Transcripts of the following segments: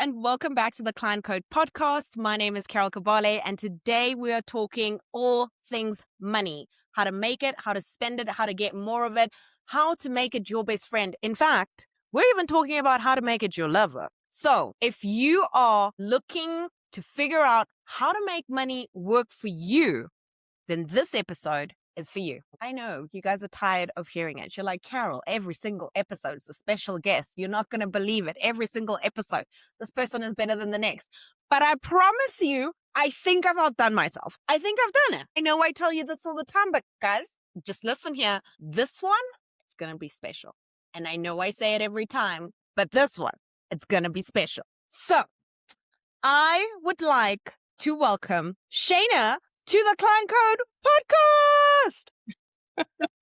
and welcome back to the Client Code podcast. My name is Carol Kabale, and today we are talking all things money. How to make it, how to spend it, how to get more of it, how to make it your best friend. In fact, we're even talking about how to make it your lover. So if you are looking to figure out how to make money work for you, then this episode is for you. I know you guys are tired of hearing it. You're like, Carol, every single episode is a special guest. You're not going to believe it. Every single episode, this person is better than the next. But I promise you, I think I've outdone myself. I think I've done it. I know I tell you this all the time, but guys, just listen here. This one, it's going to be special. And I know I say it every time, but this one, it's going to be special. So I would like to welcome Shaneh to the Client Code podcast.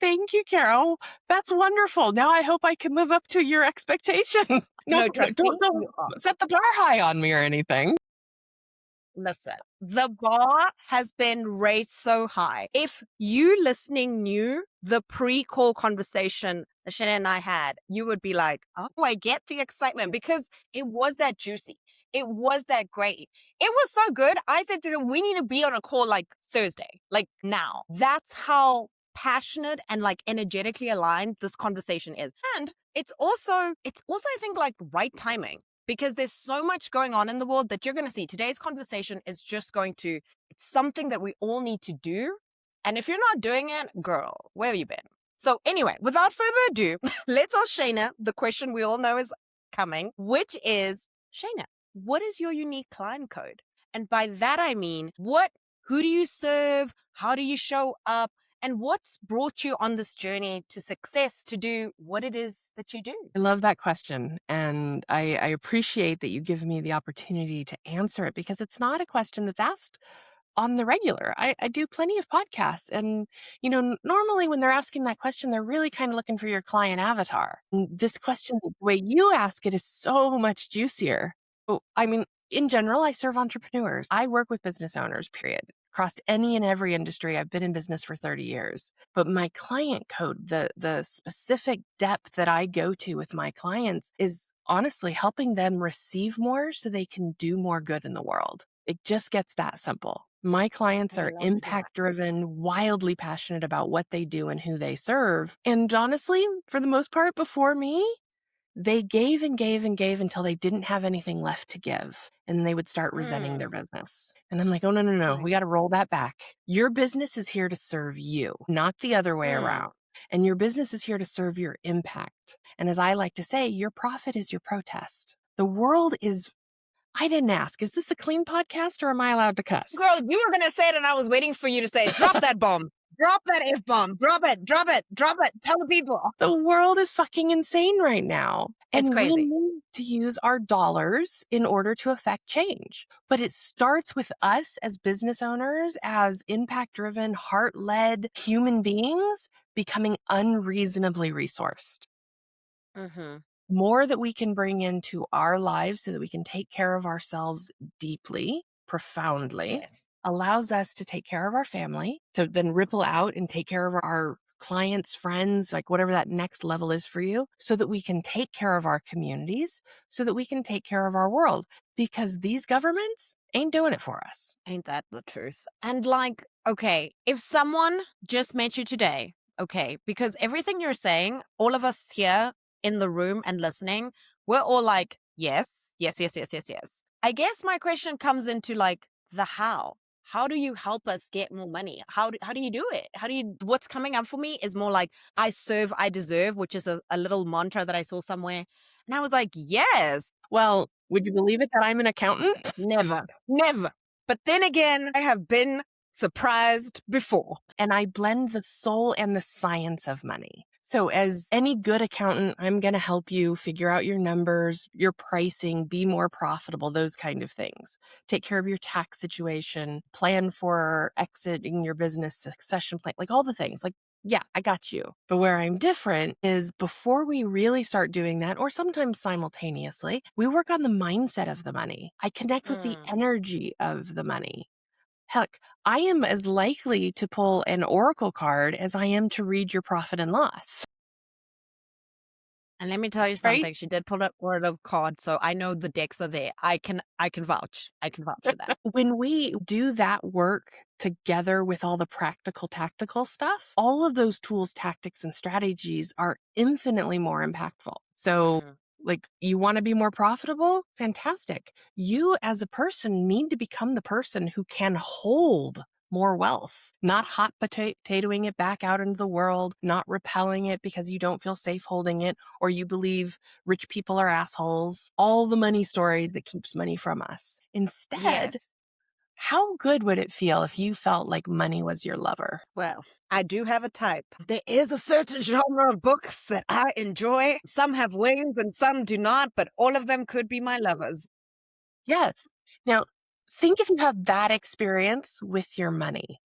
Thank you, Carol. That's wonderful. Now I hope I can live up to your expectations. No, trust me. Don't set the bar high on me or anything. Listen, the bar has been raised so high. If you listening knew the pre-call conversation that Shaneh and I had, you would be like, oh, I get the excitement, because it was that juicy. It was that great. It was so good. I said to him, we need to be on a call like Thursday, like now. That's how passionate and like energetically aligned this conversation is. And it's also, I think, like right timing, because there's so much going on in the world that you're going to see. Today's conversation is just it's something that we all need to do. And if you're not doing it, girl, where have you been? So anyway, without further ado, let's ask Shaneh the question we all know is coming, which is, Shaneh, what is your unique client code? And by that, I mean, who do you serve? How do you show up? And what's brought you on this journey to success to do what it is that you do? I love that question. And I appreciate that you give me the opportunity to answer it, because it's not a question that's asked on the regular. I do plenty of podcasts, and, normally when they're asking that question, they're really kind of looking for your client avatar. And this question, the way you ask it, is so much juicier. In general, I serve entrepreneurs. I work with business owners, period. Across any and every industry. I've been in business for 30 years. But my client code, the specific depth that I go to with my clients, is honestly helping them receive more so they can do more good in the world. It just gets that simple. My clients are impact-driven, wildly passionate about what they do and who they serve. And honestly, for the most part, before me, they gave and gave and gave until they didn't have anything left to give. And then they would start resenting their business. And I'm like, oh, no. We got to roll that back. Your business is here to serve you, not the other way around. And your business is here to serve your impact. And as I like to say, your profit is your protest. The world is, I didn't ask, is this a clean podcast or am I allowed to cuss? Girl, you were going to say it and I was waiting for you to say, drop that bomb. Drop that F-bomb. Drop it. Tell the people. The world is fucking insane right now. It's crazy. We need to use our dollars in order to affect change. But it starts with us as business owners, as impact-driven, heart-led human beings, becoming unreasonably resourced. More that we can bring into our lives so that we can take care of ourselves deeply, profoundly. Yes. Allows us to take care of our family, to then ripple out and take care of our clients, friends, like whatever that next level is for you, so that we can take care of our communities, so that we can take care of our world, because these governments ain't doing it for us. Ain't that the truth? And like, okay, if someone just met you today, okay, because everything you're saying, all of us here in the room and listening, we're all like, yes. I guess my question comes into like the how. How do you help us get more money? How do you do it? What's coming up for me is more like, I serve, I deserve, which is a little mantra that I saw somewhere. And I was like, yes. Well, would you believe it that I'm an accountant? Never. But then again, I have been surprised before. And I blend the soul and the science of money. So as any good accountant, I'm going to help you figure out your numbers, your pricing, be more profitable, those kind of things. Take care of your tax situation, plan for exiting your business, succession plan, like all the things. Like, yeah, I got you. But where I'm different is before we really start doing that, or sometimes simultaneously, we work on the mindset of the money. I connect with the energy of the money. Heck, I am as likely to pull an oracle card as I am to read your profit and loss. And let me tell you right? something. She did pull up Oracle card, so I know the decks are there. I can vouch. I can vouch for that. When we do that work together with all the practical, tactical stuff, all of those tools, tactics, and strategies are infinitely more impactful. So, Mm, like, you want to be more profitable? Fantastic. You as a person need to become the person who can hold more wealth, not hot potatoing it back out into the world, not repelling it because you don't feel safe holding it, or you believe rich people are assholes, all the money stories that keeps money from us. Instead, yes. how good would it feel if you felt like money was your lover? Well, I do have a type. There is a certain genre of books that I enjoy. Some have wings and some do not, but all of them could be my lovers. Yes. Now, think if you have that experience with your money,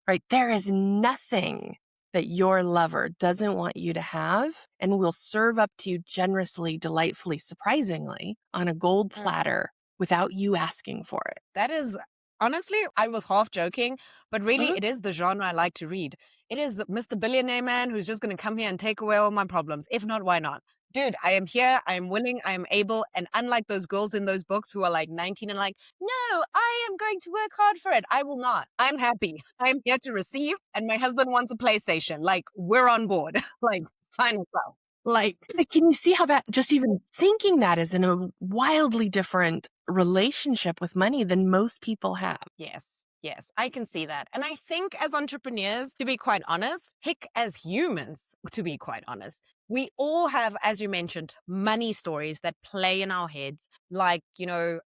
right? There is nothing that your lover doesn't want you to have and will serve up to you generously, delightfully, surprisingly on a gold platter without you asking for it. That is honestly, I was half joking, but really Mhm. it is the genre I like to read. It is Mr. Billionaire Man who's just going to come here and take away all my problems. If not, why not? Dude, I am here, I am willing, I am able. And unlike those girls in those books who are like 19 and like, no, I am going to work hard for it. I will not. I'm happy. I'm here to receive. And my husband wants a PlayStation. Like, we're on board. Like, sign us up. Like, But can you see how that just even thinking that is in a wildly different relationship with money than most people have? yes, yes, I can see that. And I think as entrepreneurs, to be quite honest, heck, as humans, to be quite honest, we all have, as you mentioned, money stories that play in our heads. Like,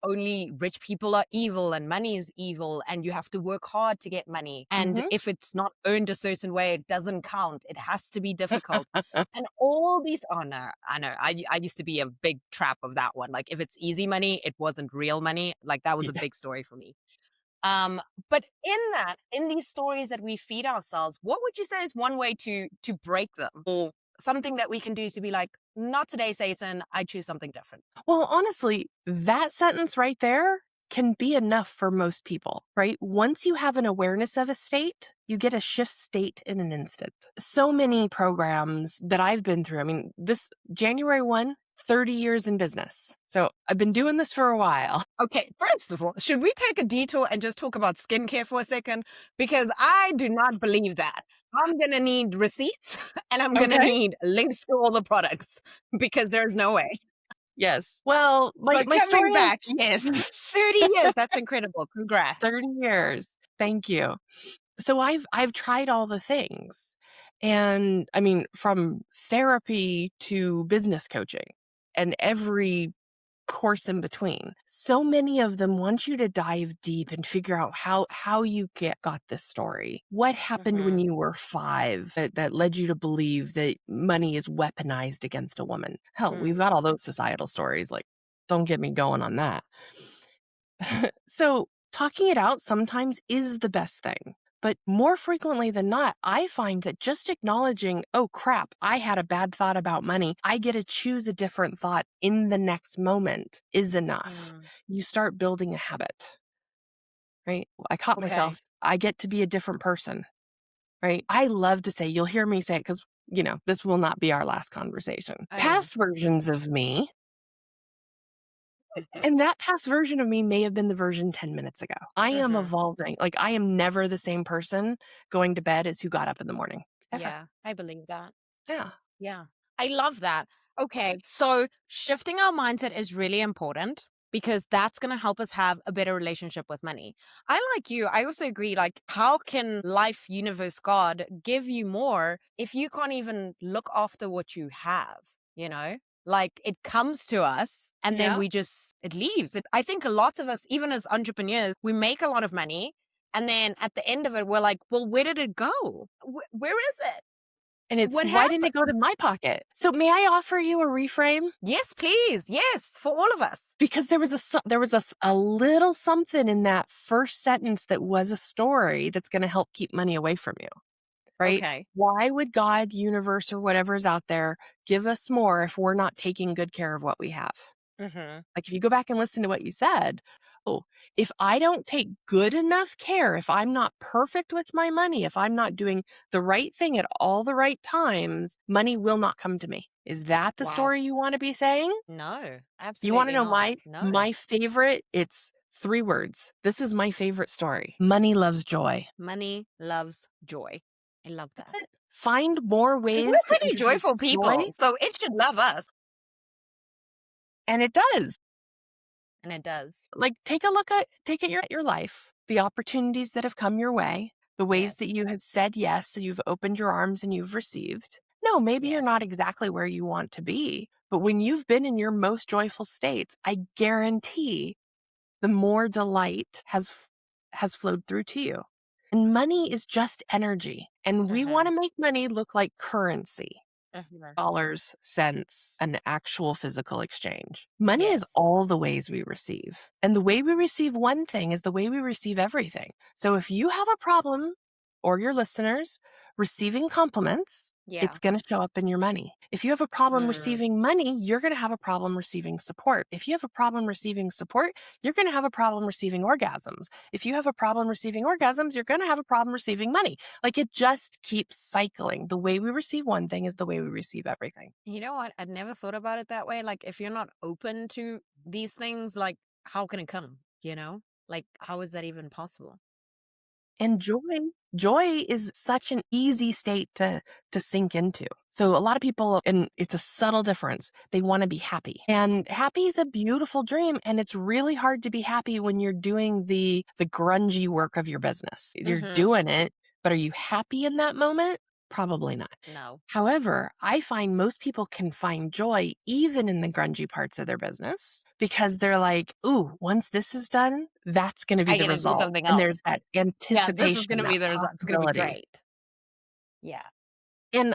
only rich people are evil and money is evil and you have to work hard to get money. And Mhm. if it's not earned a certain way, it doesn't count. It has to be difficult. And all these, oh no, I know. I used to be a big trap of that one. Like if it's easy money, it wasn't real money. Like that was a Yeah. big story for me. But in these stories that we feed ourselves, what would you say is one way to break them, or something that we can do to be like, not today, Satan. I choose something different. Well, honestly, that sentence right there can be enough for most people, right? Once you have an awareness of a state, you get a shift state in an instant. So many programs that I've been through, I mean, this January 1, 30 years in business. So I've been doing this for a while. Okay, first of all, should we take a detour and just talk about skincare for a second? Because I do not believe that. I'm gonna need receipts and I'm gonna Okay. need links to all the products because there's no way. Yes. Well, my, But my coming story is back, yes, 30 years. That's incredible. Congrats. 30 years. Thank you. So I've tried all the things. And I mean, from therapy to business coaching and every course in between. So many of them want you to dive deep and figure out how you got this story. What happened when Hmm. you were 5 that led you to believe that money is weaponized against a woman? Hell, we've got all those societal stories. Like, don't get me going on that. So, talking it out sometimes is the best thing. But more frequently than not, I find that just acknowledging, oh crap, I had a bad thought about money, I get to choose a different thought in the next moment is enough. Mm, You start building a habit, right? I caught okay. myself, I get to be a different person, right? I love to say, you'll hear me say it because, this will not be our last conversation. I know. Past versions of me, and that past version of me may have been the version 10 minutes ago. I am Hmm. evolving. Like, I am never the same person going to bed as who got up in the morning. Ever. Yeah, I believe that. Yeah. Yeah, I love that. Okay, so shifting our mindset is really important because that's going to help us have a better relationship with money. I like you. I also agree. Like, how can life, universe, God give you more if you can't even look after what you have? You know, like it comes to us and then Yeah. it leaves. I think a lot of us, even as entrepreneurs, we make a lot of money. And then at the end of it, we're like, well, where did it go? Where is it? And it's What why didn't happened? it go to my pocket? So may I offer you a reframe? Yes, please. Yes, for all of us. Because there was a little something in that first sentence that was a story that's going to help keep money away from you, right? Okay. Why would God, universe, or whatever is out there give us more if we're not taking good care of what we have? Mhm. Like, if you go back and listen to what you said, oh, if I don't take good enough care, if I'm not perfect with my money, if I'm not doing the right thing at all the right times, money will not come to me. Is that the Wow. story you want to be saying? No, You want to absolutely know not. my No. my favorite? It's 3 words. This is my favorite story. Money loves joy. Money loves joy. I love That's that. it. Find more 'Cause we're ways to pretty introduce joyful joy, people, so it should love us, and it does. and it does. Like, take your life, the opportunities that have come your way, the ways Yes. that you have said yes, so you've opened your arms and you've received. No, maybe you're Yes. not exactly where you want to be, but when you've been in your most joyful states, I guarantee the more delight has flowed through to you. And money is just energy, and we want Mhm. to make money look like currency. Mhm. Dollars, cents, an actual physical exchange. Money is Yes. all the ways we receive. And the way we receive one thing is the way we receive everything. So if you have a problem, or your listeners, receiving compliments, Yeah. it's going to show up in your money. If you have a problem Mm. receiving money, you're going to have a problem receiving support. If you have a problem receiving support, you're going to have a problem receiving orgasms. If you have a problem receiving orgasms, you're going to have a problem receiving money. Like, it just keeps cycling. The way we receive one thing is the way we receive everything. You know what? I'd never thought about it that way. Like, if you're not open to these things, like, how can it come? You know? Like, how is that even possible? And joy is such an easy state to sink into. So a lot of people, and it's a subtle difference, they want to be happy. And happy is a beautiful dream, and it's really hard to be happy when you're doing the grungy work of your business. You're Mhm. doing it, but are you happy in that moment? Probably not. No. However, I find most people can find joy even in the grungy parts of their business because they're like, ooh, once this is done, that's going to be I the get to do result. something And else. there's that Yeah, this is anticipation, gonna that be the result. It's gonna be possibility. great. Yeah. And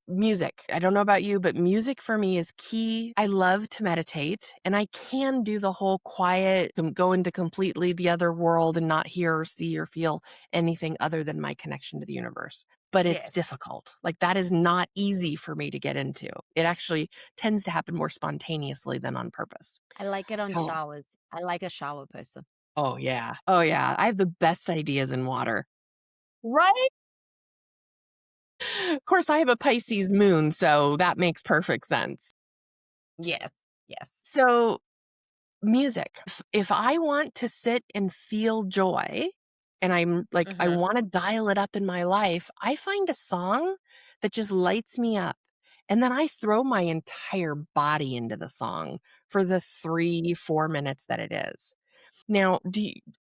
music, I don't know about you, but music for me is key. I love to meditate, and I can do the whole quiet, go into completely the other world and not hear or see or feel anything other than my connection to the universe. But it's Yes. difficult. Like, that is not easy for me to get into. It actually tends to happen more spontaneously than on purpose. I like it on How showers. I like a shower person. Oh, yeah. Oh, yeah. I have the best ideas in water. Right? Of course, I have a Pisces moon, so that makes perfect sense. Yes. Yes. So, music. If I want to sit and feel joy, and I'm like, I Mhm. want to dial it up in my life, I find a song that just lights me up. And then I throw my entire body into the song for the 3, 4 minutes that it is. Now,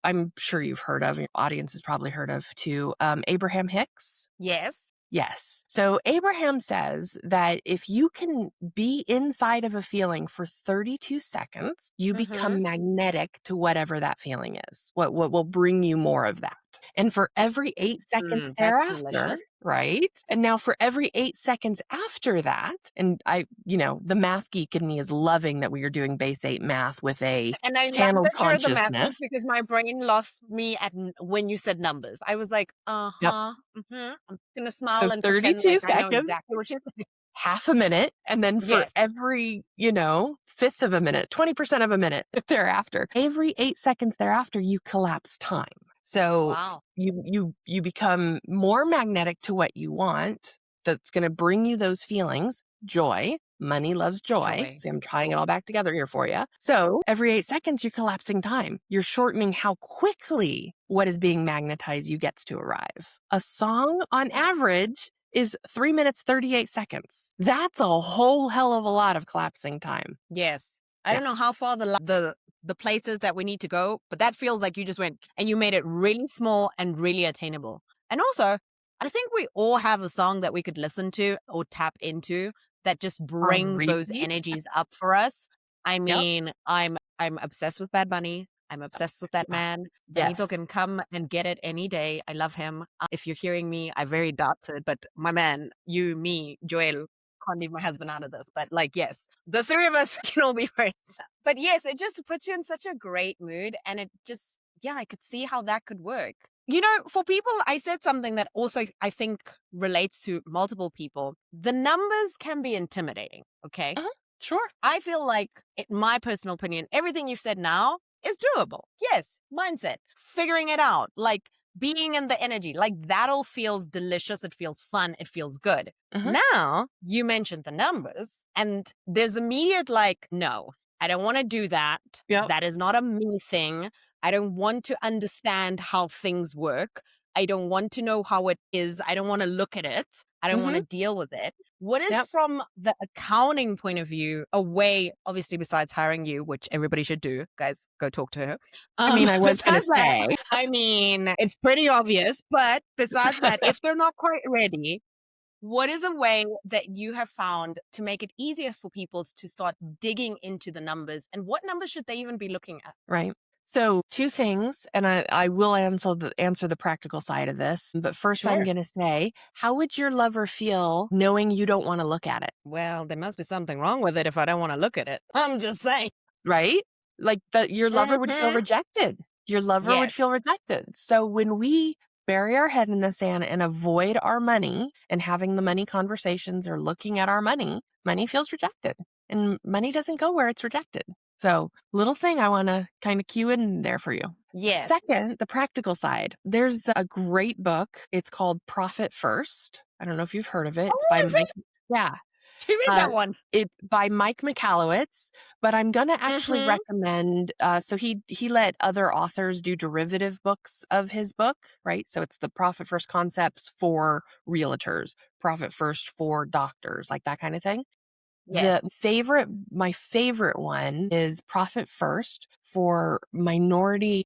I'm sure you've heard of, your audience has probably heard of too, Abraham Hicks. Yes. Yes. So Abraham says that if you can be inside of a feeling for 32 seconds, you Mhm. become magnetic to whatever that feeling is. What will bring you more of that. And for every 8 seconds That's thereafter, delicious. right? And now for every 8 seconds after that, and the math geek in me is loving that we are doing base 8 math with a And I love channeled that you're the math geek consciousness. because my brain lost me when you said numbers. I was like, Yep. uh-huh, I'm gonna So smile and pretend like 32 I know seconds, exactly what she's saying. half a minute, and then for Yes. every, fifth of a minute, 20% of a minute thereafter, every 8 seconds thereafter, you collapse time. So Wow. you become more magnetic to what you want. That's going to bring you those feelings. Joy. Money loves joy. Joy. See, I'm tying it all back together here for you. So every 8 seconds, you're collapsing time. You're shortening how quickly what is being magnetized you gets to arrive. A song on average is 3 minutes, 38 seconds. That's a whole hell of a lot of collapsing time. Yes. I Yeah. don't know how far the places that we need to go, but that feels like you just went and you made it really small and really attainable. And also, I think we all have a song that we could listen to or tap into that just On brings those repeat. energies up for us. I Yep. mean, I'm obsessed with Bad Bunny. I'm obsessed with that Yeah. man. Benito Yes. can come and get it any day. I love him. If you're hearing me, I very doubted, but my man, you, me, Joel, can't leave my husband out of this. But like, yes, the three of us can all be friends. But yes, it just puts you in such a great mood. And it just, yeah, I could see how that could work. You know, for people, I said something that also I think relates to multiple people. The numbers can be intimidating, okay? Uh-huh. Sure. I feel like, in my personal opinion, everything you've said now is doable. Yes, mindset, figuring it out, like being in the energy, like that all feels delicious. It feels fun. It feels good. Hmm. Now you mentioned the numbers, and there's immediate like, no, I don't want to do that. Yep. That is not a me thing. I don't want to understand how things work. I don't want to know how it is. I don't want to look at it. I don't want Hmm. to deal with it. What is, Yep. from the accounting point of view, a way, obviously, besides hiring you, which everybody should do, guys, go talk to her. I mean, I was going to Besides that, say, I mean, it's pretty obvious, but besides that, if they're not quite ready, what is a way that you have found to make it easier for people to start digging into the numbers, and what numbers should they even be looking at? right. So two things, and I will answer the practical side of this. But first, I'm Sure. going to say, how would your lover feel knowing you don't want to look at it? Well, there must be something wrong with it if I don't want to look at it. I'm just saying. Right? Like that your lover would feel Hmm. rejected. Your lover would feel Yes. rejected. So when we bury our head in the sand and avoid our money and having the money conversations or looking at our money, money feels rejected. And money doesn't go where it's rejected. So, little thing I want to kind of cue in there for you. Yes. Second, the practical side. There's a great book. It's called Profit First. I don't know if you've heard of it. It's Oh, by is it? Mike. Yeah. Did you read Uh, that one? it's by Mike Michalowicz, but I'm going to actually Mm-hmm. recommend. So he let other authors do derivative books of his book, right? So it's the Profit First concepts for realtors, Profit First for doctors, like that kind of thing. Yes. My favorite one is Profit First for minority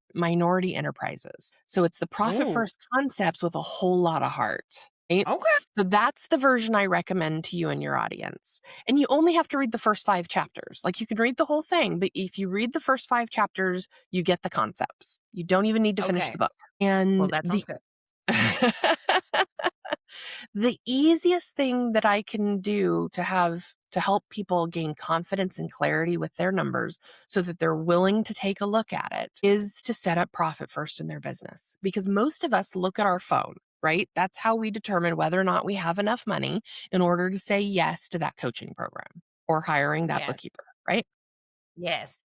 enterprises. So it's the Profit Oh, First concepts with a whole lot of heart. Right? okay. So that's the version I recommend to you and your audience. And you only have to read the first 5 chapters. Like, you can read the whole thing, but if you read the first 5 chapters, you get the concepts. You don't even need to finish Okay. the book. Well, And that sounds good. the easiest thing that I can do to help people gain confidence and clarity with their numbers so that they're willing to take a look at it is to set up Profit First in their business. Because most of us look at our phone, right? That's how we determine whether or not we have enough money in order to say yes to that coaching program or hiring that Yes. bookkeeper, right? Yes.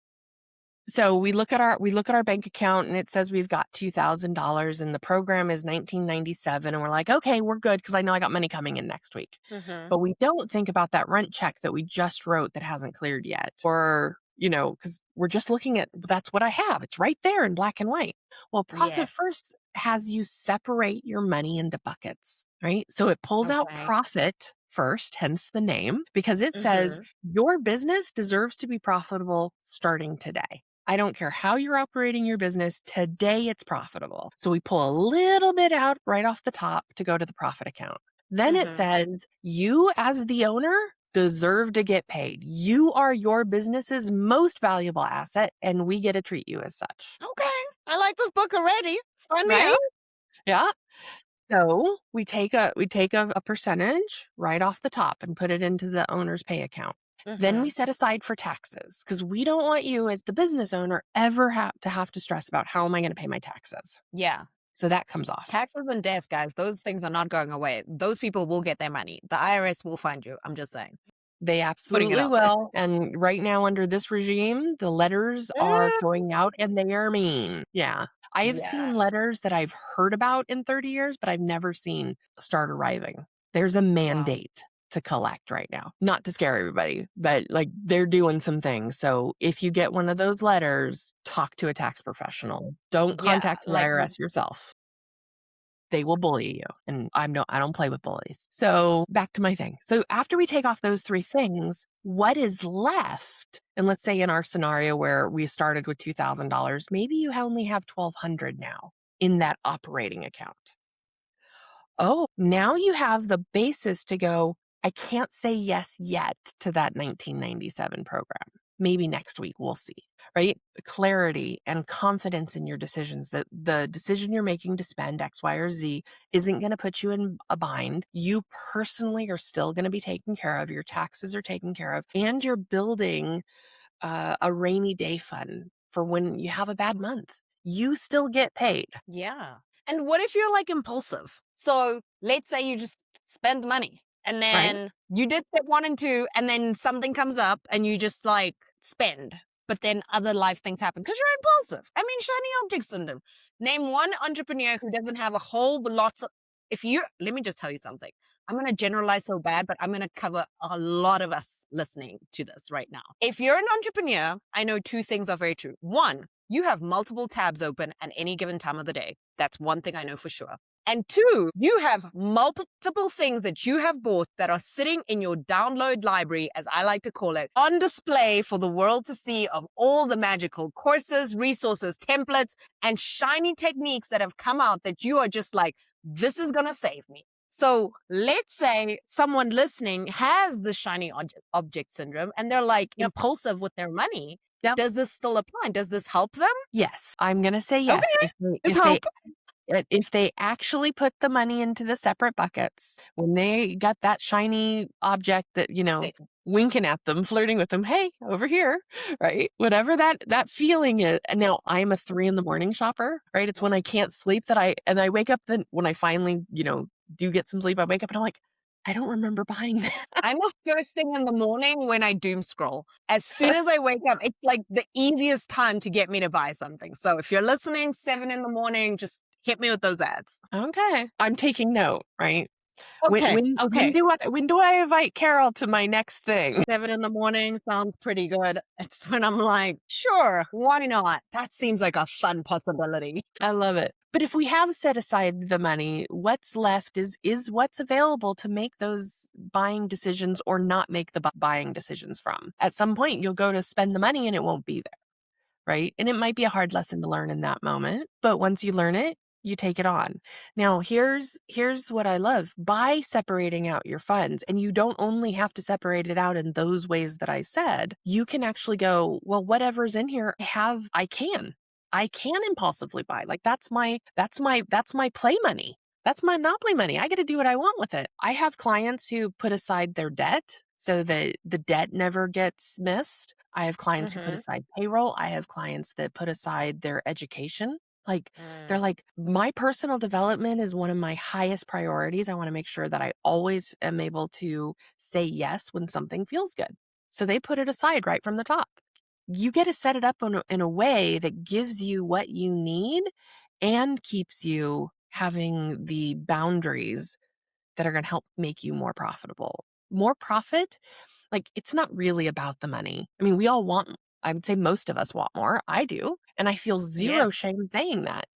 So we look at our bank account and it says we've got $2,000 and the program is 1997, and we're like, okay, we're good because I know I got money coming in next week. Mm-hmm. But we don't think about that rent check that we just wrote that hasn't cleared yet, or because we're just looking at, that's what I have. It's right there in black and white. Well, Profit Yes. First has you separate your money into buckets, right? So it pulls out Okay. profit first, hence the name, because it says Mm-hmm. your business deserves to be profitable starting today. I don't care how you're operating your business. Today it's profitable. So we pull a little bit out right off the top to go to the profit account. Then it Mm-hmm. says you as the owner deserve to get paid. You are your business's most valuable asset, and we get to treat you as such. Okay. I like this book already. Sign me Right? up. Yeah. So we take a percentage right off the top and put it into the owner's pay account. Then we Mm-hmm. set aside for taxes because we don't want you as the business owner ever have to stress about how am I going to pay my taxes. Yeah. So that comes off. Taxes and death, guys, those things are not going away. Those people will get their money. The IRS will find you. I'm just saying. They Putting it absolutely out there. will. And right now, under this regime, the letters are going out and they are mean. Yeah. I have seen Yes. letters that I've heard about in 30 years, but I've never seen start arriving. There's a Wow. mandate to collect right now. Not to scare everybody, but like they're doing some things. So if you get one of those letters, talk to a tax professional. Don't Yeah. contact the Like, IRS yourself. They will I don't play with bullies. So back to my thing. So after we take off those 3 things, what is left? And let's say in our scenario where we started with $2,000, maybe you only have 1,200 now in that operating account. Oh, now you have the basis to go, I can't say yes yet to that 1997 program. Maybe next week we'll see, right? Clarity and confidence in your decisions, that the decision you're making to spend X, Y, or Z isn't going to put you in a bind. You personally are still going to be taken care of. Your taxes are taken care of, and you're building a rainy day fund for when you have a bad month. You still get paid. yeah. And what if you're like impulsive? So let's say you just spend money And Right? then you did step 1 and 2, and then something comes up and you just like spend. But then other life things happen because you're impulsive. I mean, shiny object syndrome. Name one entrepreneur who doesn't have a whole lots of. Let me just tell you something. I'm going to generalize so bad, but I'm going to cover a lot of us listening to this right now. If you're an entrepreneur, I know 2 things are very true. 1, you have multiple tabs open at any given time of the day. That's one thing I know for sure. And 2, you have multiple things that you have bought that are sitting in your download library, as I like to call it, on display for the world to see, of all the magical courses, resources, templates, and shiny techniques that have come out that you are just like, this is going to save me. So let's say someone listening has the shiny object syndrome and they're like Yep. impulsive with their money. Yep. Does this still apply? Does this help them? Yes. I'm going to say yes. Okay. If they actually put the money into the separate buckets, when they got that shiny object that, winking at them, flirting with them, hey, over here, right? Whatever that feeling is. And now I'm a 3 a.m. shopper, right? It's when I can't sleep that I wake up when I finally, do get some sleep, I wake up and I'm like, I don't remember buying that. I'm a first thing in the morning when I doom scroll. As soon as I wake up, it's like the easiest time to get me to buy something. So if you're listening 7 a.m, just hit me with those ads. Okay. I'm taking note, right? Okay. When do I invite Carol to my next thing? 7 a.m. sounds pretty good. It's when I'm like, sure, why not? That seems like a fun possibility. I love it. But if we have set aside the money, what's left is what's available to make those buying decisions or not make the buying decisions from. At some point, you'll go to spend the money and it won't be there, right? And it might be a hard lesson to learn in that moment, but once you learn it, you take it on. Now, here's what I love. By separating out your funds, and you don't only have to separate it out in those ways that I said, you can actually go, well, whatever's in here, I can impulsively buy. Like that's my play money. That's my monopoly money. I get to do what I want with it. I have clients who put aside their debt so that the debt never gets missed. I have clients who put aside payroll. I have clients that put aside their education. Like they're like, my personal development is one of my highest priorities. I want to make sure that I always am able to say yes when something feels good. So they put it aside right from the top. You get to set it up in a way that gives you what you need and keeps you having the boundaries that are going to help make you more profitable. More profit, like it's not really about the money. I mean, I would say most of us want more. I do. And I feel zero shame saying that.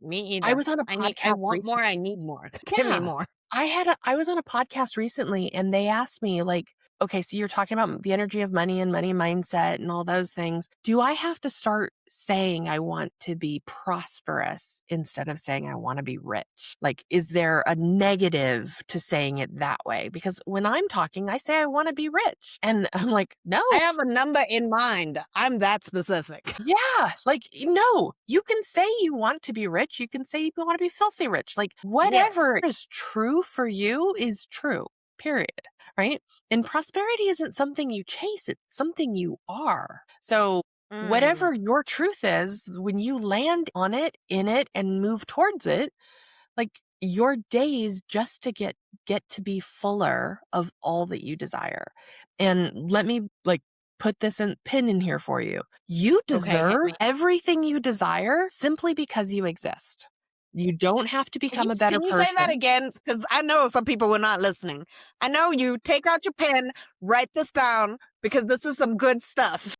Me either. I was on a I podcast want more. I need more. Yeah. Give me more. I was on a podcast recently and they asked me like, okay, so you're talking about the energy of money and money mindset and all those things. Do I have to start saying I want to be prosperous instead of saying I want to be rich? Like, is there a negative to saying it that way? Because when I'm talking, I say I want to be rich. And I'm like, no. I have a number in mind. I'm that specific. Yeah. Like, no, you can say you want to be rich. You can say you want to be filthy rich. Like, whatever is true for you is true, period. Right? And prosperity isn't something you chase. It's something you are. So whatever your truth is, when you land on it, in it, and move towards it, like your days just to get to be fuller of all that you desire. And let me put this pin in here for you. You deserve everything you desire simply because you exist. You don't have to become a better person. Can you say that again? Because I know some people were not listening. I know you. Take out your pen, write this down, because this is some good stuff.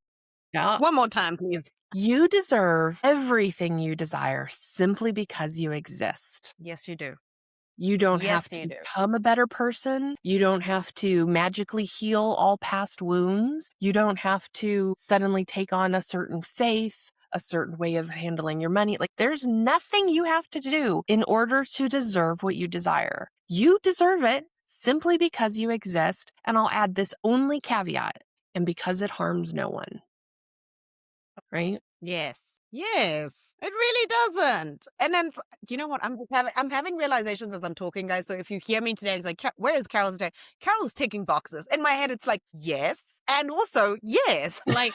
Yeah. One more time, please. You deserve everything you desire simply because you exist. Yes, you do. You don't have to become a better person. You don't have to magically heal all past wounds. You don't have to suddenly take on a certain faith, a certain way of handling your money. Like there's nothing you have to do in order to deserve what you desire. You deserve it simply because you exist. And I'll add this only caveat, and because it harms no one. Right? Yes. Yes, it really doesn't. And then, you know what? I'm having realizations as I'm talking, guys. So if you hear me today, it's like, where is Carol today? Carol's ticking boxes. In my head, it's like, yes. And also, yes. Like,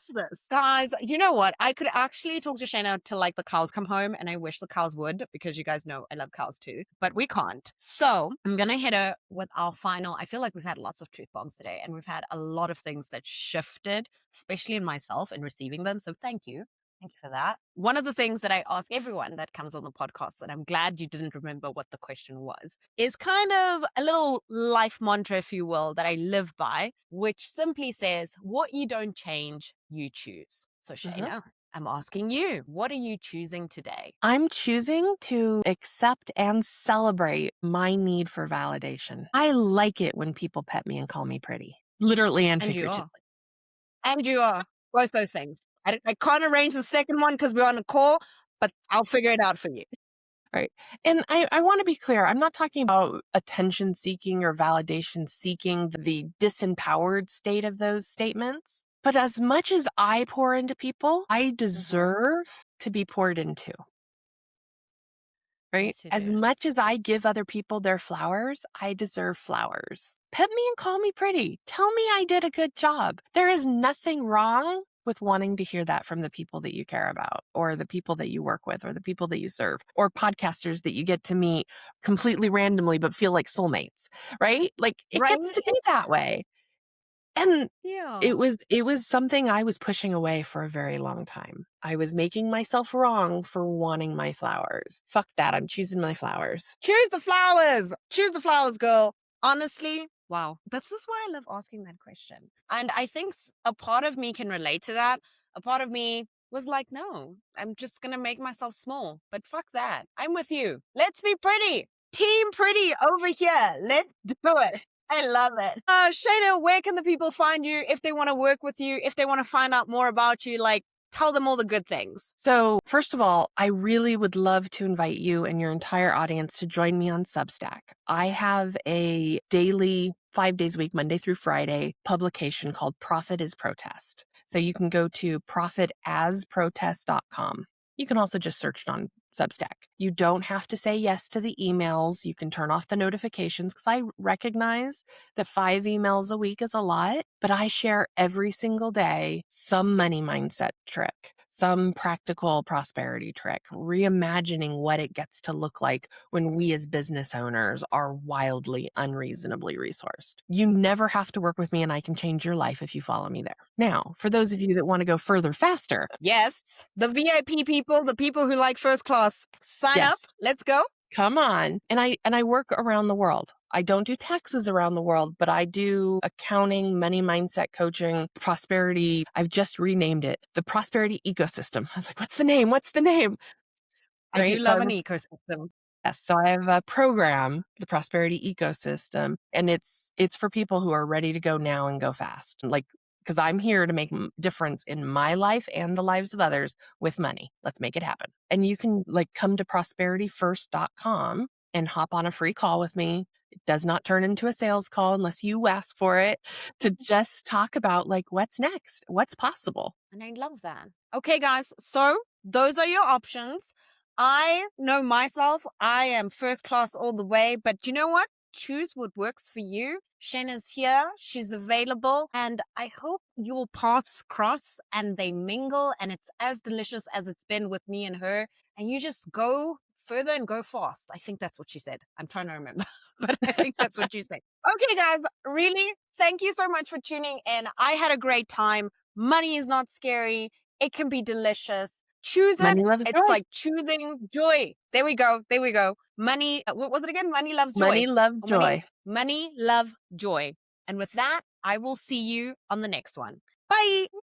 this. Guys, you know what? I could actually talk to Shayna till like the cows come home, and I wish the cows would because you guys know I love cows too, but we can't. So I'm gonna hit her with our final. I feel like we've had lots of truth bombs today, and we've had a lot of things that shifted, especially in myself in receiving them. So thank you. Thank you for that. One of the things that I ask everyone that comes on the podcast, and I'm glad you didn't remember what the question was, is kind of a little life mantra, if you will, that I live by, which simply says, what you don't change, you choose. So, Mhm. Shayna, I'm asking you, what are you choosing today? I'm choosing to accept and celebrate my need for validation. I like it when people pet me and call me pretty, literally and And you figuratively. are. And you are. Both those things. I can't arrange the second one because we're on a call, but I'll figure it out for you. Right. And I want to be clear. I'm not talking about attention seeking or validation seeking, the disempowered state of those statements. But as much as I pour into people, I deserve to be poured into. Right? Yes, you As do. much as I give other people their flowers, I deserve flowers. Pet me and call me pretty. Tell me I did a good job. There is nothing wrong with wanting to hear that from the people that you care about, or the people that you work with, or the people that you serve, or podcasters that you get to meet completely randomly but feel like soulmates, right? Like it Right? gets to be that way. And Yeah. it was something I was pushing away for a very long time. I was making myself wrong for wanting my flowers. Fuck that, I'm choosing my flowers. Choose the flowers. Choose the flowers, girl. Honestly, wow. This is why I love asking that question. And I think a part of me can relate to that. A part of me was like, no, I'm just going to make myself small. But fuck that. I'm with you. Let's be pretty. Team pretty over here. Let's do it. I love it. Shayna, where can the people find you if they want to work with you, if they want to find out more about you? Like, tell them all the good things. So, first of all, I really would love to invite you and your entire audience to join me on Substack. I have a daily, 5 days a week, Monday through Friday, publication called Profit is Protest. So you can go to profitasprotest.com. You can also just search it on Substack. You don't have to say yes to the emails. You can turn off the notifications because I recognize that 5 emails a week is a lot, but I share every single day some money mindset trick, some practical prosperity trick, reimagining what it gets to look like when we as business owners are wildly, unreasonably resourced. You never have to work with me, and I can change your life if you follow me there. Now, for those of you that want to go further faster, Yes. The VIP people, the people who like first class, sign up. yes, Let's go. come on. And I work around the world. I don't do taxes around the world, but I do accounting, money mindset coaching, prosperity. I've just renamed it the prosperity ecosystem. I was like, what's the name? What's the name? I do Right. So love an ecosystem. yes, so I have a program, the prosperity ecosystem, and it's for people who are ready to go now and go fast. Like, because I'm here to make difference in my life and the lives of others with money. Let's make it happen. And you can like come to prosperityfirst.com and hop on a free call with me. It does not turn into a sales call unless you ask for it, to just talk about like what's next, what's possible. And I love that. Okay, guys. So those are your options. I know myself. I am first class all the way. But you know what? Choose what works for you. Shayna's here. She's available. And I hope your paths cross and they mingle. And it's as delicious as it's been with me and her. And you just go further and go fast. I think that's what she said. I'm trying to remember, but I think that's what you said. Okay, guys. Really, thank you so much for tuning in. I had a great time. Money is not scary. It can be delicious. Choose it. Money loves It's joy. like choosing joy. There we go. There we go. Money. What was it again? Money loves joy. Money loves Or joy. money love joy. And with that, I will see you on the next one. Bye.